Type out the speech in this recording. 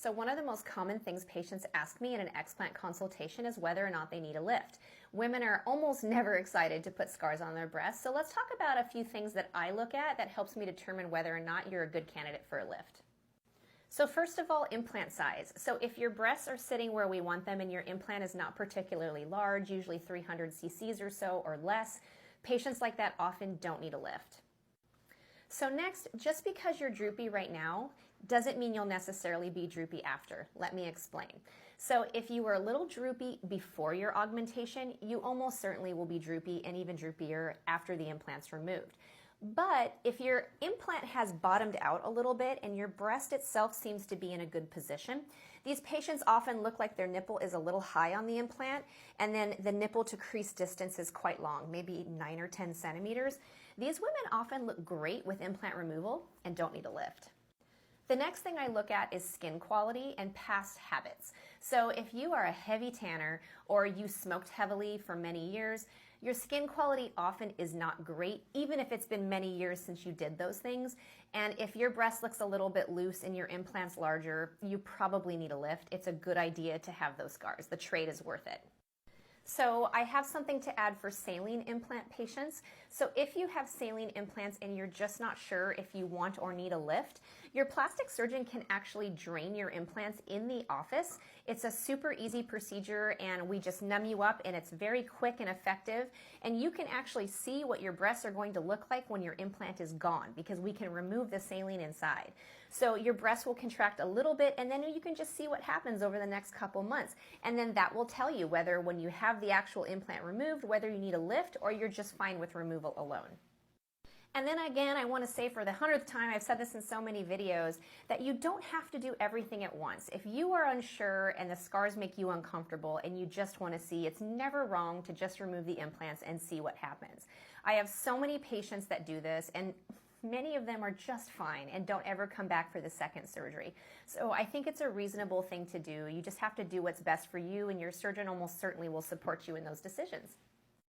So one of the most common things patients ask me in an explant consultation is whether or not they need a lift. Women are almost never excited to put scars on their breasts, so let's talk about a few things that I look at that helps me determine whether or not you're a good candidate for a lift. So first of all, implant size. So if your breasts are sitting where we want them and your implant is not particularly large, usually 300 cc's or so or less, patients like that often don't need a lift. So next, just because you're droopy right now doesn't mean you'll necessarily be droopy after. Let me explain. So if you were a little droopy before your augmentation, you almost certainly will be droopy and even droopier after the implant's removed. But if your implant has bottomed out a little bit and your breast itself seems to be in a good position, these patients often look like their nipple is a little high on the implant, and then the nipple to crease distance is quite long, maybe 9 or 10 centimeters. These women often look great with implant removal and don't need a lift. The next thing I look at is skin quality and past habits. So if you are a heavy tanner or you smoked heavily for many years, your skin quality often is not great, even if it's been many years since you did those things. And if your breast looks a little bit loose and your implant's larger, you probably need a lift. It's a good idea to have those scars. The trade is worth it. So I have something to add for saline implant patients. So if you have saline implants and you're just not sure if you want or need a lift, your plastic surgeon can actually drain your implants in the office. It's a super easy procedure and we just numb you up and it's very quick and effective. And you can actually see what your breasts are going to look like when your implant is gone because we can remove the saline inside. So your breasts will contract a little bit and then you can just see what happens over the next couple months. And then that will tell you whether when you have the actual implant removed, whether you need a lift or you're just fine with removal alone. And then again, I want to say for the 100th time, I've said this in so many videos, that you don't have to do everything at once. If you are unsure and the scars make you uncomfortable and you just want to see, it's never wrong to just remove the implants and see what happens. I have so many patients that do this and many of them are just fine and don't ever come back for the second surgery. So I think it's a reasonable thing to do. You just have to do what's best for you and your surgeon almost certainly will support you in those decisions.